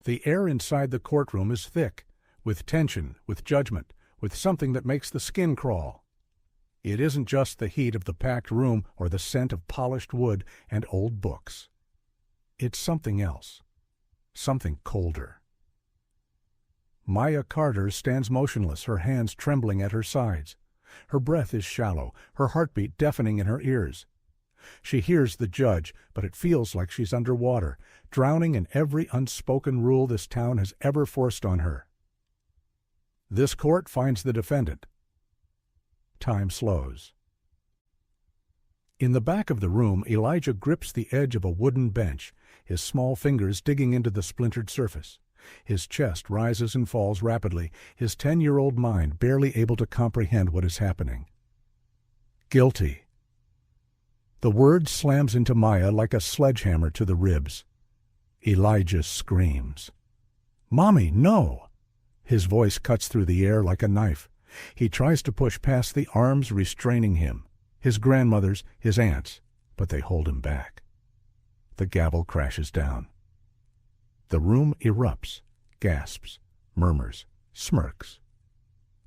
The air inside the courtroom is thick, with tension, with judgment, with something that makes the skin crawl. It isn't just the heat of the packed room or the scent of polished wood and old books. It's something else, something colder. Maya Carter stands motionless, her hands trembling at her sides. Her breath is shallow, her heartbeat deafening in her ears. She hears the judge, but it feels like she's underwater, drowning in every unspoken rule this town has ever forced on her. This court finds the defendant. Time slows. In the back of the room, Elijah grips the edge of a wooden bench, his small fingers digging into the splintered surface. His chest rises and falls rapidly, his 10-year-old mind barely able to comprehend what is happening. Guilty. The word slams into Maya like a sledgehammer to the ribs. Elijah screams. "Mommy, no!" His voice cuts through the air like a knife. He tries to push past the arms restraining him, his grandmother's, his aunt's, but they hold him back. The gavel crashes down. The room erupts, gasps, murmurs, smirks.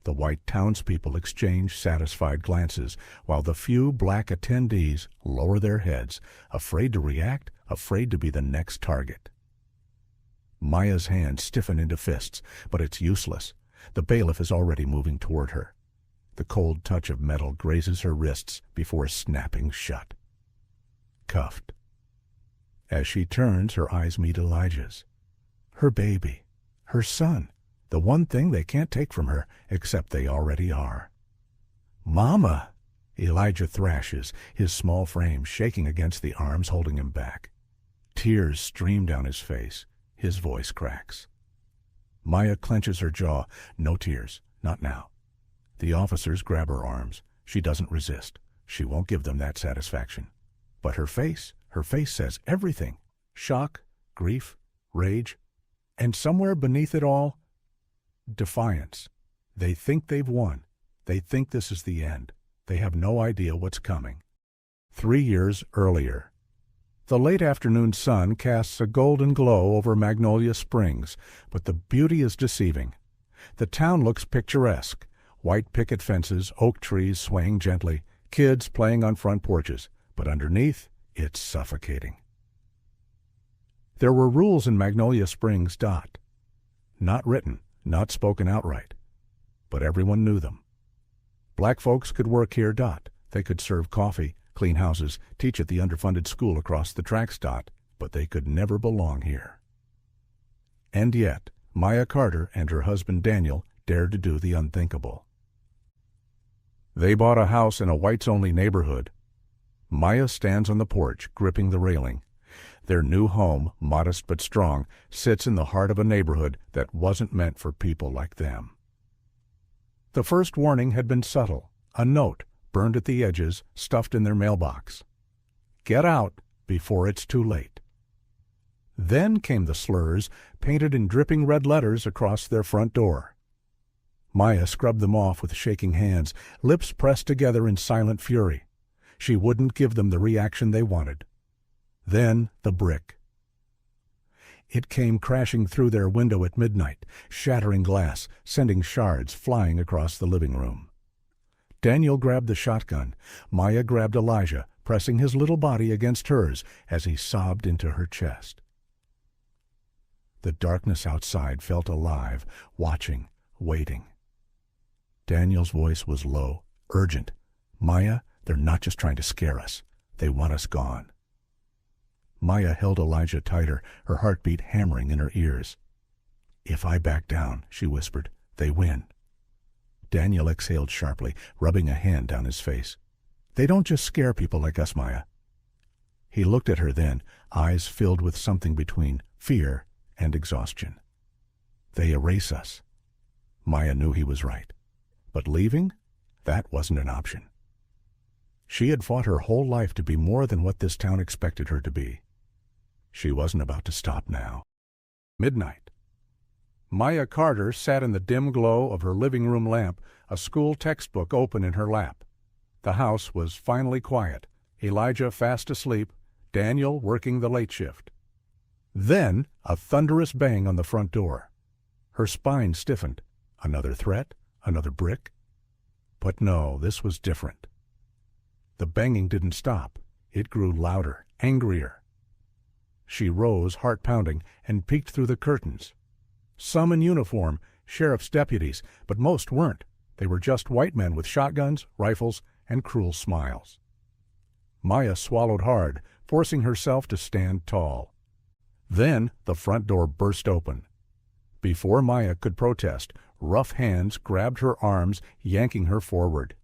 The white townspeople exchange satisfied glances, while the few black attendees lower their heads, afraid to react, afraid to be the next target. Maya's hands stiffen into fists, but it's useless. The bailiff is already moving toward her. The cold touch of metal grazes her wrists before snapping shut. Cuffed. As she turns, her eyes meet Elijah's. Her baby. Her son. The one thing they can't take from her, except they already are. "Mama!" Elijah thrashes, his small frame shaking against the arms holding him back. Tears stream down his face. His voice cracks. Maya clenches her jaw. No tears. Not now. The officers grab her arms. She doesn't resist. She won't give them that satisfaction. But her face says everything. Shock, grief, rage, and somewhere beneath it all, defiance. They think they've won. They think this is the end. They have no idea what's coming. 3 years earlier. The late afternoon sun casts a golden glow over Magnolia Springs, but the beauty is deceiving. The town looks picturesque. White picket fences, oak trees swaying gently, kids playing on front porches, but underneath, it's suffocating. There were rules in Magnolia Springs. Not written, not spoken outright, but everyone knew them. Black folks could work here. They could serve coffee, clean houses, teach at the underfunded school across the tracks. But they could never belong here. And yet, Maya Carter and her husband Daniel dared to do the unthinkable. They bought a house in a whites-only neighborhood. Maya stands on the porch, gripping the railing. Their new home, modest but strong, sits in the heart of a neighborhood that wasn't meant for people like them. The first warning had been subtle, a note, burned at the edges, stuffed in their mailbox. Get out before it's too late. Then came the slurs, painted in dripping red letters across their front door. Maya scrubbed them off with shaking hands, lips pressed together in silent fury. She wouldn't give them the reaction they wanted. Then the brick. It came crashing through their window at midnight, shattering glass, sending shards flying across the living room. Daniel grabbed the shotgun. Maya grabbed Elijah, pressing his little body against hers as he sobbed into her chest. The darkness outside felt alive, watching, waiting. Daniel's voice was low, urgent. "Maya, they're not just trying to scare us. They want us gone." Maya held Elijah tighter, her heartbeat hammering in her ears. "If I back down," she whispered, "they win." Daniel exhaled sharply, rubbing a hand down his face. "They don't just scare people like us, Maya." He looked at her then, eyes filled with something between fear and exhaustion. "They erase us." Maya knew he was right. But leaving? That wasn't an option. She had fought her whole life to be more than what this town expected her to be. She wasn't about to stop now. Midnight. Maya Carter sat in the dim glow of her living room lamp, a school textbook open in her lap. The house was finally quiet, Elijah fast asleep, Daniel working the late shift. Then a thunderous bang on the front door. Her spine stiffened. Another threat? Another brick? But no, this was different. The banging didn't stop. It grew louder, angrier. She rose, heart pounding, and peeked through the curtains. Some in uniform, sheriff's deputies, but most weren't. They were just white men with shotguns, rifles, and cruel smiles. Maya swallowed hard, forcing herself to stand tall. Then the front door burst open. Before Maya could protest, rough hands grabbed her arms, yanking her forward.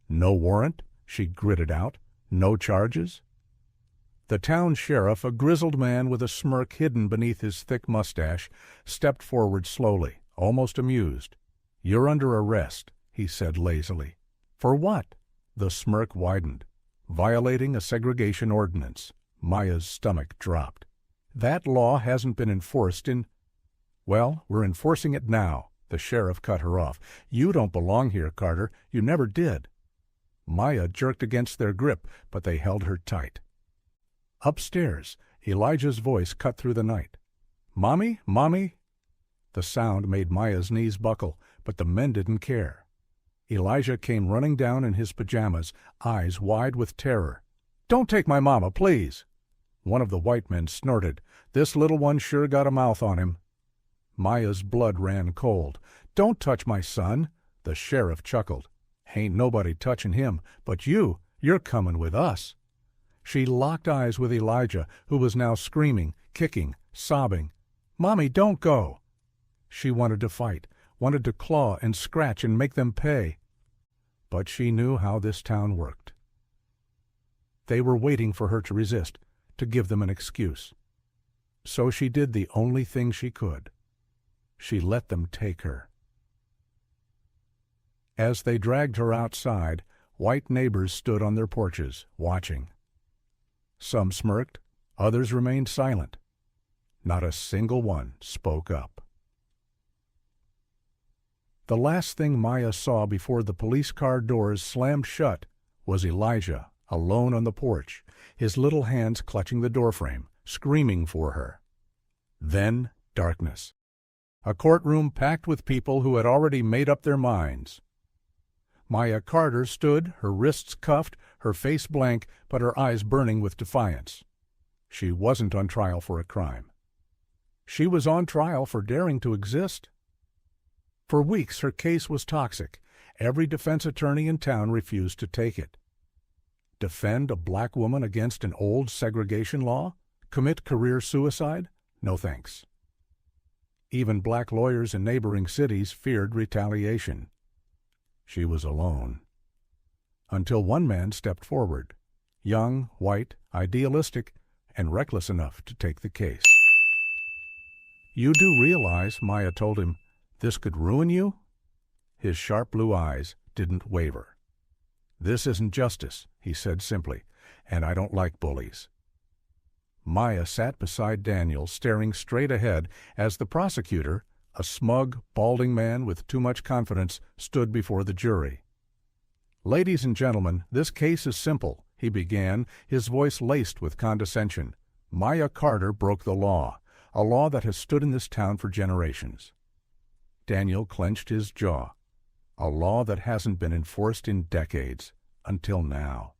No warrant, she gritted out. No charges? The town sheriff, a grizzled man with a smirk hidden beneath his thick mustache, stepped forward slowly, almost amused. "You're under arrest," he said lazily. "For what?" The smirk widened. "Violating a segregation ordinance." Maya's stomach dropped. "That law hasn't been enforced in—" "Well, we're enforcing it now," the sheriff cut her off. "You don't belong here, Carter. You never did." Maya jerked against their grip, but they held her tight. Upstairs, Elijah's voice cut through the night. "Mommy? Mommy?" The sound made Maya's knees buckle, but the men didn't care. Elijah came running down in his pajamas, eyes wide with terror. "Don't take my mama, please!" One of the white men snorted. "This little one sure got a mouth on him." Maya's blood ran cold. "Don't touch my son!" The sheriff chuckled. "Ain't nobody touching him, but you're coming with us." She locked eyes with Elijah, who was now screaming, kicking, sobbing. "Mommy, don't go!" She wanted to fight, wanted to claw and scratch and make them pay. But she knew how this town worked. They were waiting for her to resist, to give them an excuse. So she did the only thing she could. She let them take her. As they dragged her outside, white neighbors stood on their porches, watching. Some smirked, others remained silent. Not a single one spoke up. The last thing Maya saw before the police car doors slammed shut was Elijah, alone on the porch, his little hands clutching the doorframe, screaming for her. Then darkness. A courtroom packed with people who had already made up their minds. Maya Carter stood, her wrists cuffed, her face blank, but her eyes burning with defiance. She wasn't on trial for a crime. She was on trial for daring to exist. For weeks her case was toxic. Every defense attorney in town refused to take it. Defend a black woman against an old segregation law? Commit career suicide? No thanks. Even black lawyers in neighboring cities feared retaliation. She was alone. Until one man stepped forward, young, white, idealistic, and reckless enough to take the case. "You do realize," Maya told him, "this could ruin you?" His sharp blue eyes didn't waver. "This isn't justice," he said simply, "and I don't like bullies." Maya sat beside Daniel, staring straight ahead as the prosecutor, a smug, balding man with too much confidence, stood before the jury. "Ladies and gentlemen, this case is simple," he began, his voice laced with condescension. "Maya Carter broke the law, a law that has stood in this town for generations." Daniel clenched his jaw. A law that hasn't been enforced in decades, until now.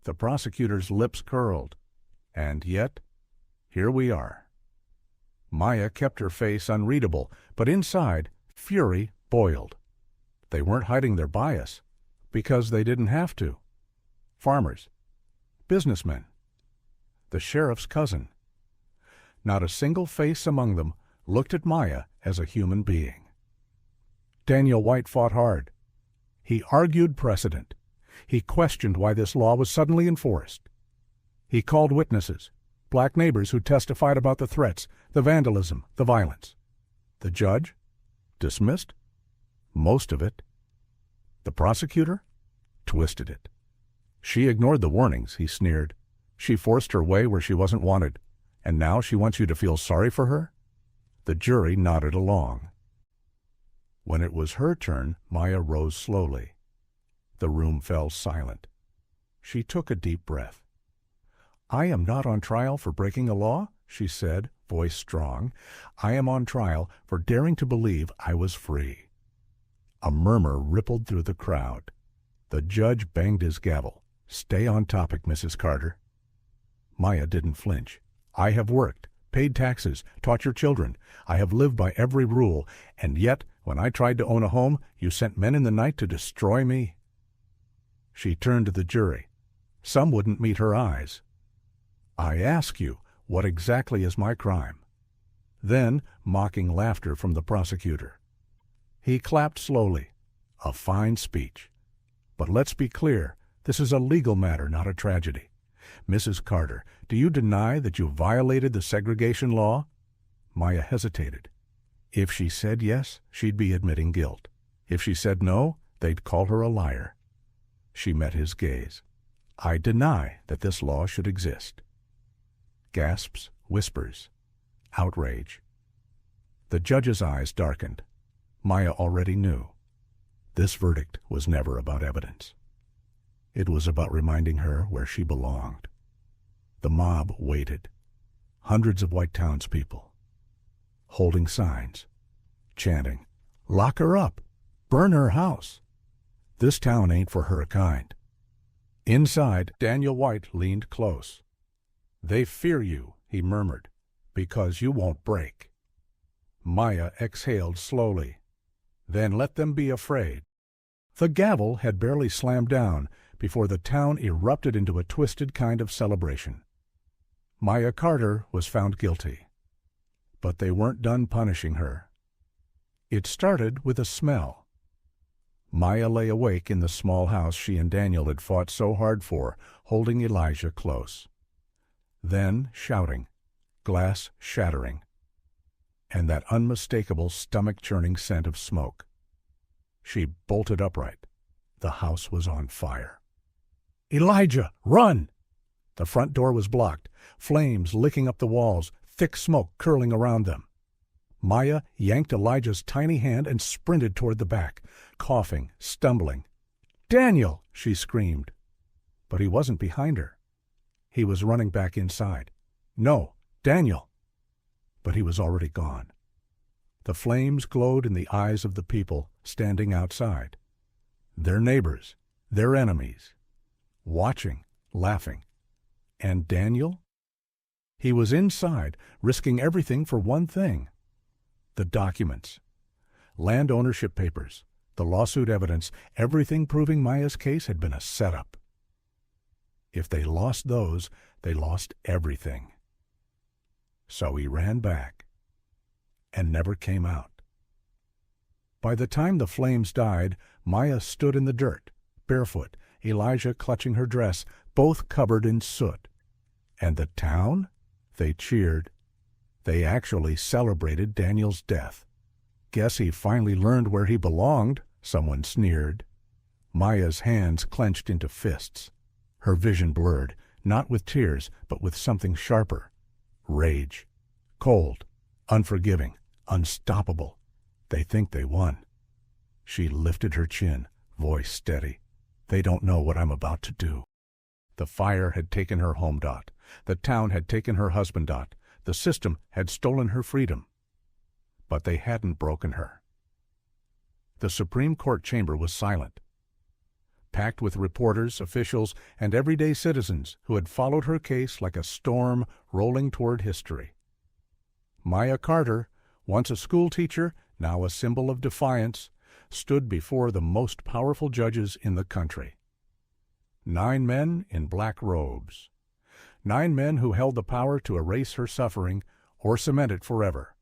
The prosecutor's lips curled. And yet, here we are. Maya kept her face unreadable, but inside, fury boiled. They weren't hiding their bias, because they didn't have to. Farmers, businessmen, the sheriff's cousin. Not a single face among them looked at Maya as a human being. Daniel White fought hard. He argued precedent. He questioned why this law was suddenly enforced. He called witnesses, black neighbors who testified about the threats, the vandalism, the violence. The judge? Dismissed? Most of it. The prosecutor? Twisted it. She ignored the warnings, he sneered. She forced her way where she wasn't wanted, and now she wants you to feel sorry for her? The jury nodded along. When it was her turn, Maya rose slowly. The room fell silent. She took a deep breath. "I am not on trial for breaking a law," she said, voice strong. "I am on trial for daring to believe I was free." A murmur rippled through the crowd. The judge banged his gavel. "Stay on topic, Mrs. Carter." Maya didn't flinch. "I have worked, paid taxes, taught your children. I have lived by every rule, and yet, when I tried to own a home, you sent men in the night to destroy me." She turned to the jury. Some wouldn't meet her eyes. "I ask you, what exactly is my crime?" Then, mocking laughter from the prosecutor. He clapped slowly. "A fine speech. But let's be clear, this is a legal matter, not a tragedy. Mrs. Carter, do you deny that you violated the segregation law?" Maya hesitated. If she said yes, she'd be admitting guilt. If she said no, they'd call her a liar. She met his gaze. "I deny that this law should exist." Gasps, whispers, outrage. The judge's eyes darkened. Maya already knew. This verdict was never about evidence. It was about reminding her where she belonged. The mob waited. Hundreds of white townspeople, holding signs, chanting, "Lock her up! Burn her house! This town ain't for her kind." Inside, Daniel White leaned close. "They fear you," he murmured, "because you won't break." Maya exhaled slowly. "Then let them be afraid." The gavel had barely slammed down before the town erupted into a twisted kind of celebration. Maya Carter was found guilty. But they weren't done punishing her. It started with a smell. Maya lay awake in the small house she and Daniel had fought so hard for, holding Elijah close. Then shouting, glass shattering, and that unmistakable stomach-churning scent of smoke. She bolted upright. The house was on fire. "Elijah, run!" The front door was blocked, flames licking up the walls, thick smoke curling around them. Maya yanked Elijah's tiny hand and sprinted toward the back, coughing, stumbling. "Daniel!" she screamed. But he wasn't behind her. He was running back inside. "No, Daniel!" But he was already gone. The flames glowed in the eyes of the people standing outside. Their neighbors, their enemies, watching, laughing. And Daniel? He was inside, risking everything for one thing. The documents. Land ownership papers, the lawsuit evidence, everything proving Maya's case had been a setup. If they lost those, they lost everything. So he ran back and never came out. By the time the flames died, Maya stood in the dirt, barefoot, Elijah clutching her dress, both covered in soot. And the town? They cheered. They actually celebrated Daniel's death. "Guess he finally learned where he belonged," someone sneered. Maya's hands clenched into fists. Her vision blurred, not with tears, but with something sharper. Rage. Cold. Unforgiving. Unstoppable. They think they won. She lifted her chin, voice steady. "They don't know what I'm about to do." The fire had taken her home. The town had taken her husband. The system had stolen her freedom. But they hadn't broken her. The Supreme Court chamber was silent, packed with reporters, officials, and everyday citizens who had followed her case like a storm rolling toward history. Maya Carter, once a schoolteacher, now a symbol of defiance, stood before the most powerful judges in the country. 9 men in black robes. 9 men who held the power to erase her suffering or cement it forever.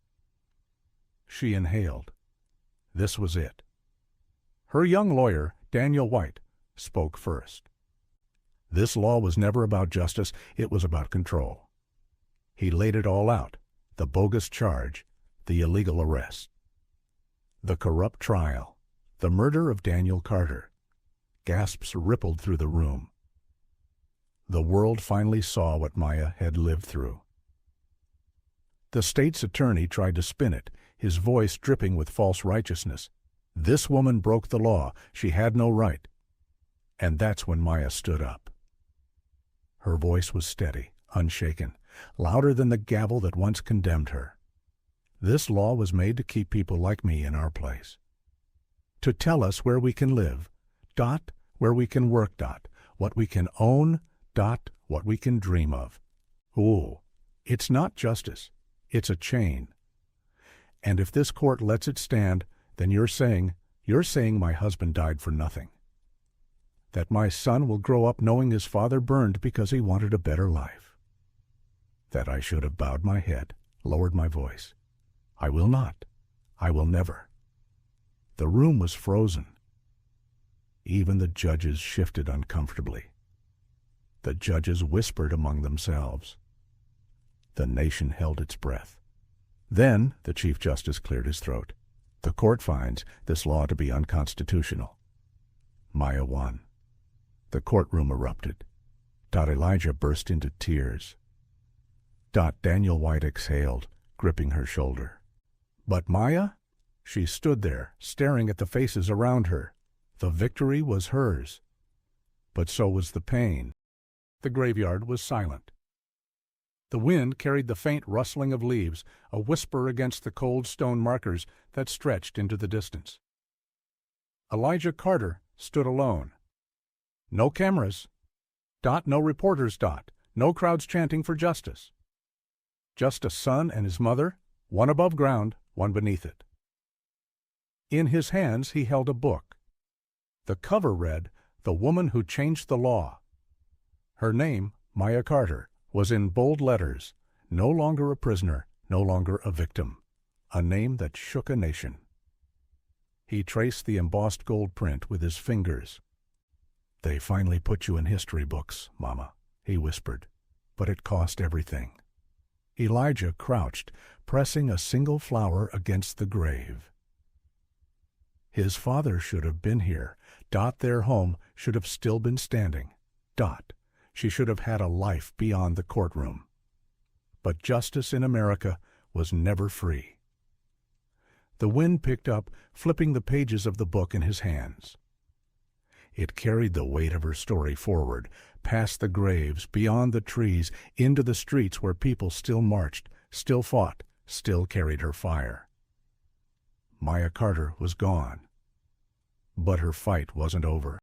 She inhaled. This was it. Her young lawyer, Daniel White, spoke first. This law was never about justice, it was about control. He laid it all out, the bogus charge, the illegal arrest, the corrupt trial, the murder of Daniel Carter. Gasps rippled through the room. The world finally saw what Maya had lived through. The state's attorney tried to spin it, his voice dripping with false righteousness. This woman broke the law. She had no right. And that's when Maya stood up. Her voice was steady, unshaken. louder than the gavel that once condemned her. This law was made to keep people like me in our place. To tell us where we can live, where we can work, what we can own, what we can dream of. Ooh, it's not justice, it's a chain. And if this court lets it stand, then you're saying my husband died for nothing. That my son will grow up knowing his father burned because he wanted a better life. That I should have bowed my head, lowered my voice. I will not. I will never. The room was frozen. Even the judges shifted uncomfortably. The judges whispered among themselves. The nation held its breath. Then the Chief Justice cleared his throat. The court finds this law to be unconstitutional. Maya won. The courtroom erupted. Elijah burst into tears. Daniel White exhaled, gripping her shoulder. But Maya? She stood there, staring at the faces around her. The victory was hers. But so was the pain. The graveyard was silent. The wind carried the faint rustling of leaves, a whisper against the cold stone markers that stretched into the distance. Elijah Carter stood alone. No cameras. No reporters. No crowds chanting for justice. Just a son and his mother, one above ground, one beneath it. In his hands he held a book. The cover read, "The Woman Who Changed the Law." Her name, Maya Carter, was in bold letters, no longer a prisoner, no longer a victim, a name that shook a nation. He traced the embossed gold print with his fingers. "They finally put you in history books, Mama," he whispered, "but it cost everything." Elijah crouched, pressing a single flower against the grave. His father should have been here. Their home should have still been standing. She should have had a life beyond the courtroom. But justice in America was never free. The wind picked up, flipping the pages of the book in his hands. It carried the weight of her story forward, past the graves, beyond the trees, into the streets where people still marched, still fought, still carried her fire. Maya Carter was gone. But her fight wasn't over.